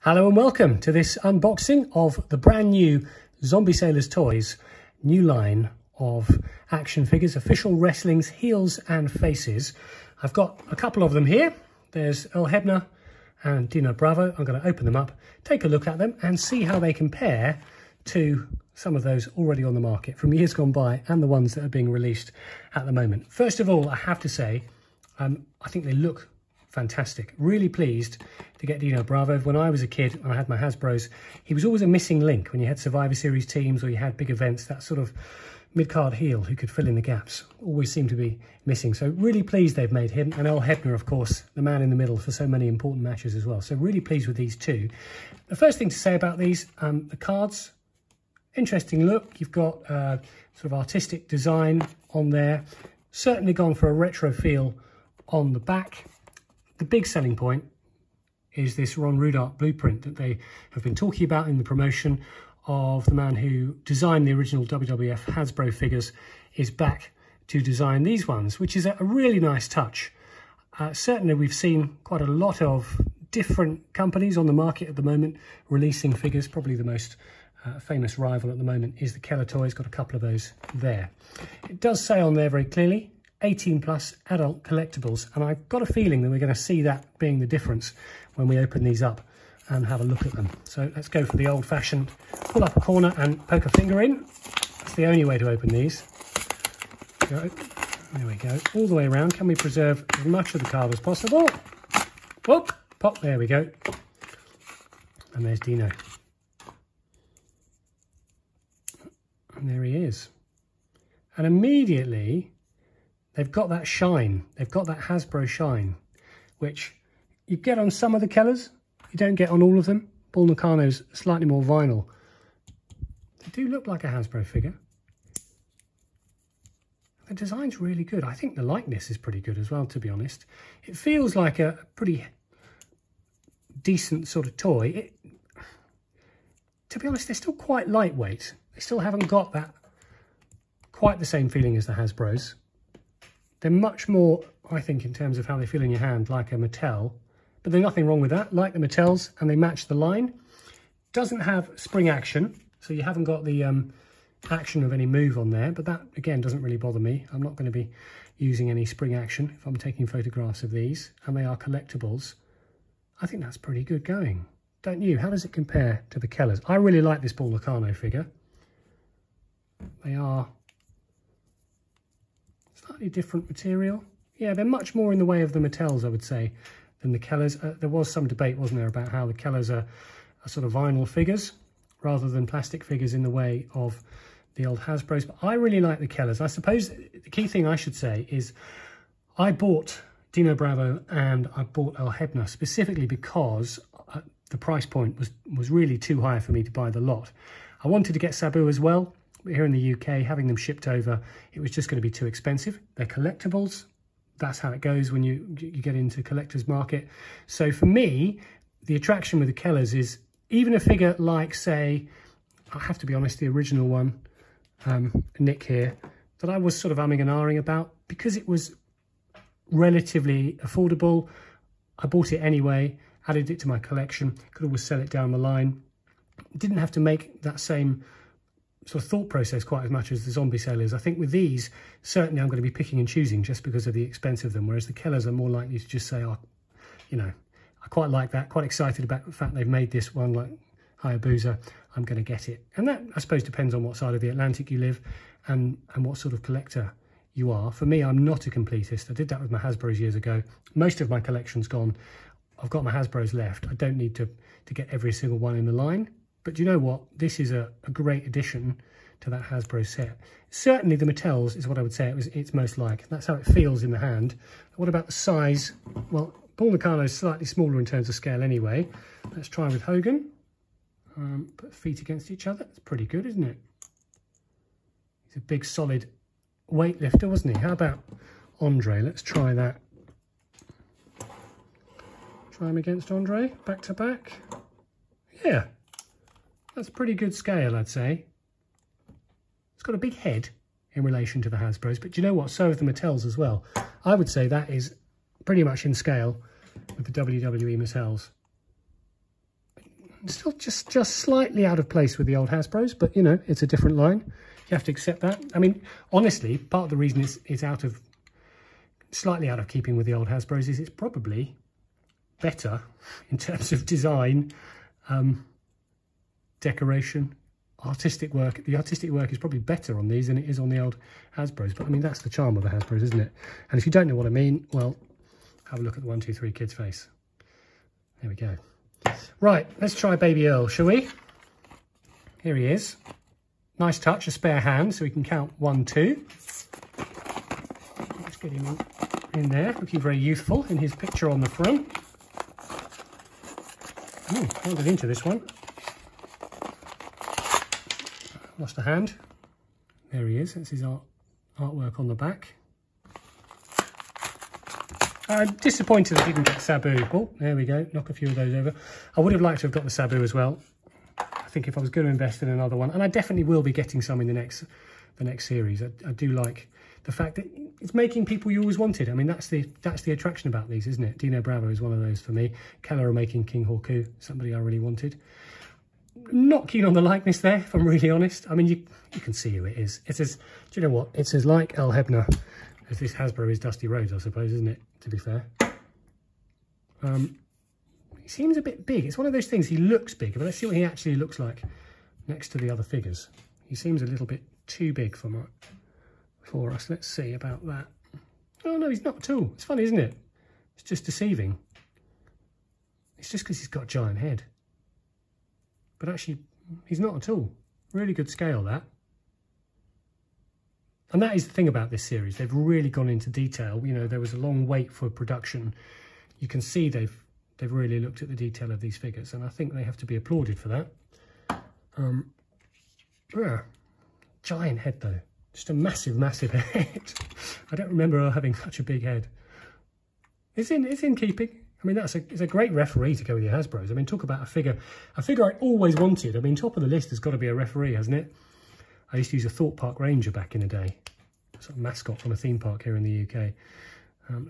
Hello and welcome to this unboxing of the brand new ZombieSailor's Toys new line of action figures, official wrestling's heels and faces. I've got a couple of them here. There's Earl Hebner and Dino Bravo. I'm going to open them up, take a look at them and see how they compare to some of those already on the market from years gone by and the ones that are being released at the moment. First of all, I have to say, I think they look fantastic. Really pleased to get Dino Bravo. When I was a kid and I had my Hasbros, he was always a missing link when you had Survivor Series teams or you had big events. That sort of mid-card heel who could fill in the gaps always seemed to be missing. So really pleased they've made him. And Earl Hebner, of course, the man in the middle for so many important matches as well. So really pleased with these two. The first thing to say about these, the cards, interesting look. You've got sort of artistic design on there. Certainly gone for a retro feel on the back. The big selling point is this Ron Rudart blueprint that they have been talking about in the promotion of the man who designed the original WWF Hasbro figures is back to design these ones, which is a really nice touch. Certainly we've seen quite a lot of different companies on the market at the moment releasing figures. Probably the most famous rival at the moment is the Keller Toys. Got a couple of those there. It does say on there very clearly 18 plus adult collectibles, and I've got a feeling that we're going to see that being the difference when we open these up and have a look at them. So let's go for the old-fashioned pull up a corner and poke a finger in. That's the only way to open these. There we go, all the way around. Can we preserve as much of the card as possible? Whoop, pop, there we go. And there's Dino. And there he is. And immediately they've got that shine. They've got that Hasbro shine, which you get on some of the Kellers. You don't get on all of them. Paul Nakano's slightly more vinyl. They do look like a Hasbro figure. The design's really good. I think the likeness is pretty good as well, to be honest. It feels like a pretty decent sort of toy. To be honest, they're still quite lightweight. They still haven't got that quite the same feeling as the Hasbros. They're much more, I think, in terms of how they feel in your hand, like a Mattel. But there's nothing wrong with that, like the Mattels, and they match the line. Doesn't have spring action, so you haven't got the action of any move on there. But that, again, doesn't really bother me. I'm not going to be using any spring action if I'm taking photographs of these. And they are collectibles. I think that's pretty good going. Don't you? How does it compare to the Kellers? I really like this Paul Nakano figure. They are slightly different material. Yeah, they're much more in the way of the Mattels, I would say, than the Kellers. There was some debate, wasn't there, about how the Kellers are sort of vinyl figures rather than plastic figures in the way of the old Hasbros. But I really like the Kellers. I suppose the key thing I should say is I bought Dino Bravo and I bought Earl Hebner specifically because the price point was really too high for me to buy the lot. I wanted to get Sabu as well. But here in the UK, having them shipped over, it was just going to be too expensive. They're collectibles. That's how it goes when you get into collector's market. So for me, the attraction with the Kellers is even a figure like, say, I have to be honest, the original one, Nick here, that I was sort of umming and ahhing about because it was relatively affordable. I bought it anyway, added it to my collection, could always sell it down the line. Didn't have to make that same sort of thought process quite as much as the ZombieSailors. I think with these, certainly I'm going to be picking and choosing just because of the expense of them, whereas the Kellers are more likely to just say, oh, you know, I quite like that, quite excited about the fact they've made this one like Hayabusa, I'm going to get it. And that, I suppose, depends on what side of the Atlantic you live and what sort of collector you are. For me, I'm not a completist. I did that with my Hasbros years ago. Most of my collection's gone. I've got my Hasbros left. I don't need to get every single one in the line. But you know what? This is a great addition to that Hasbro set. Certainly the Mattels is what I would say it's most like. That's how it feels in the hand. What about the size? Well, Paul Nakano is slightly smaller in terms of scale anyway. Let's try with Hogan. Put feet against each other. It's pretty good, isn't it? He's a big, solid weightlifter, wasn't he? How about Andre? Let's try that. Try him against Andre, back to back. Yeah. That's a pretty good scale, I'd say. It's got a big head in relation to the Hasbros, but do you know what? So have the Mattels as well. I would say that is pretty much in scale with the WWE Mattels. Still just slightly out of place with the old Hasbros, but you know, it's a different line. You have to accept that. I mean, honestly, part of the reason it's slightly out of keeping with the old Hasbros is it's probably better in terms of design, decoration, artistic work. The artistic work is probably better on these than it is on the old Hasbros. But I mean, that's the charm of the Hasbros, isn't it? And if you don't know what I mean, well, have a look at the 1, 2, 3 kid's face. There we go. Right, let's try Baby Earl, shall we? Here he is. Nice touch, a spare hand, so we can count 1, 2. Let's get him in there, looking very youthful in his picture on the front. Oh, can't get into this one. Lost a hand. There he is, that's his artwork on the back. I'm disappointed I didn't get Sabu. Oh, there we go, knock a few of those over. I would have liked to have got the Sabu as well. I think if I was going to invest in another one, and I definitely will be getting some in the next series. I do like the fact that it's making people you always wanted. I mean, that's the attraction about these, isn't it? Dino Bravo is one of those for me. Keller are making King Horku, somebody I really wanted. Not keen on the likeness there, if I'm really honest. I mean, you can see who it is. It's as, do you know what? It's as like Earl Hebner as this Hasbro is Dusty Rhodes, I suppose, isn't it? To be fair. He seems a bit big. It's one of those things, he looks big, but let's see what he actually looks like next to the other figures. He seems a little bit too big for us. Let's see about that. Oh no, he's not at all. It's funny, isn't it? It's just deceiving. It's just because he's got a giant head. But actually, he's not at all. Really good scale, that. And that is the thing about this series. They've really gone into detail. You know, there was a long wait for production. You can see they've really looked at the detail of these figures, and I think they have to be applauded for that. Yeah. Giant head, though. Just a massive, massive head. I don't remember her having such a big head. It's in keeping. I mean, it's a great referee to go with your Hasbros. I mean, talk about a figure I always wanted. I mean, top of the list has got to be a referee, hasn't it? I used to use a Thorpe Park Ranger back in the day. Sort of mascot from a theme park here in the UK.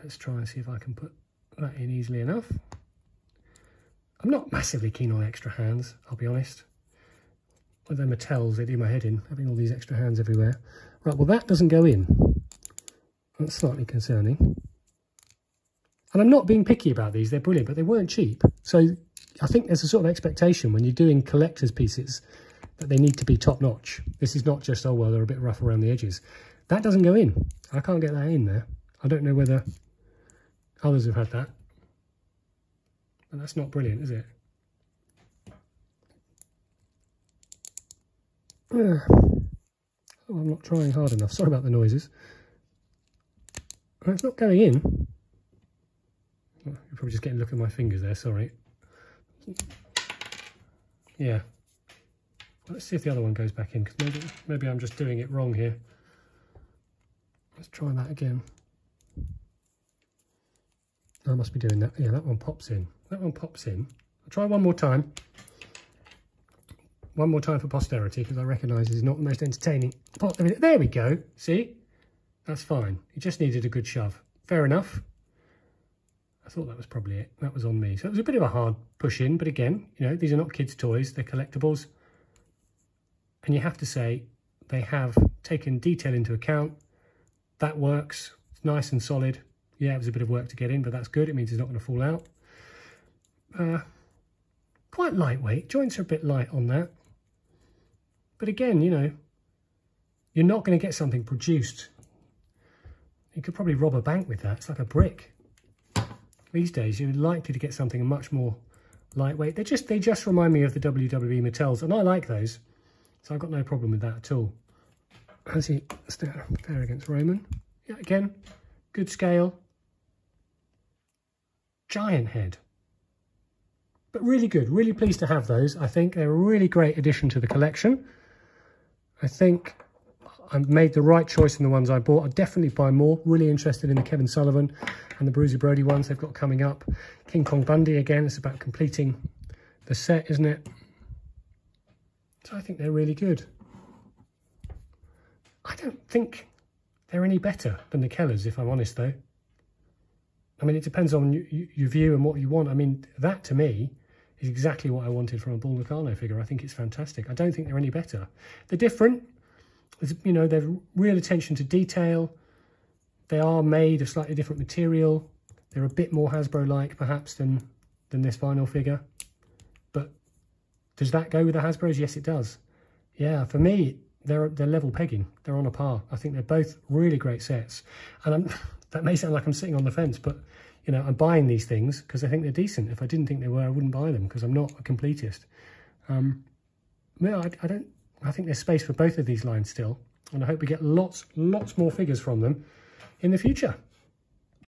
Let's try and see if I can put that in easily enough. I'm not massively keen on extra hands, I'll be honest. With them Mattels, they do my head in, having all these extra hands everywhere. Right, well that doesn't go in. That's slightly concerning. And I'm not being picky about these, they're brilliant, but they weren't cheap. So I think there's a sort of expectation when you're doing collector's pieces that they need to be top notch. This is not just, oh well, they're a bit rough around the edges. That doesn't go in. I can't get that in there. I don't know whether others have had that. But that's not brilliant, is it? Oh, I'm not trying hard enough. Sorry about the noises. It's not going in. You're probably just getting a look at my fingers there, sorry. Yeah. Let's see if the other one goes back in, because maybe I'm just doing it wrong here. Let's try that again. I must be doing that. Yeah, that one pops in. That one pops in. I'll try one more time. One more time for posterity, because I recognise it's not the most entertaining part. There we go. See? That's fine. It just needed a good shove. Fair enough. I thought that was probably it. That was on me. So it was a bit of a hard push in, but again, you know, these are not kids' toys. They're collectibles. And you have to say they have taken detail into account. That works. It's nice and solid. Yeah, it was a bit of work to get in, but that's good. It means it's not going to fall out. Quite lightweight. Joints are a bit light on that. But again, you know, you're not going to get something produced. You could probably rob a bank with that. It's like a brick. These days, you're likely to get something much more lightweight. They just remind me of the WWE Mattels, and I like those. So I've got no problem with that at all. As he fair against Roman. Yeah, again, good scale. Giant head. But really good. Really pleased to have those. I think they're a really great addition to the collection. I think I've made the right choice in the ones I bought. I'd definitely buy more. Really interested in the Kevin Sullivan and the Bruiser Brody ones they've got coming up. King Kong Bundy, again, it's about completing the set, isn't it? So I think they're really good. I don't think they're any better than the Kellers, if I'm honest, though. I mean, it depends on your view and what you want. I mean, that to me is exactly what I wanted from a Bull Nakano figure. I think it's fantastic. I don't think they're any better. They're different. There's, you know, they're real attention to detail. They are made of slightly different material. They're a bit more Hasbro-like, perhaps, than this vinyl figure. But does that go with the Hasbros? Yes, it does. Yeah, for me, they're level pegging. They're on a par. I think they're both really great sets. And that may sound like I'm sitting on the fence, but, you know, I'm buying these things because I think they're decent. If I didn't think they were, I wouldn't buy them because I'm not a completist. I think there's space for both of these lines still. And I hope we get lots more figures from them in the future.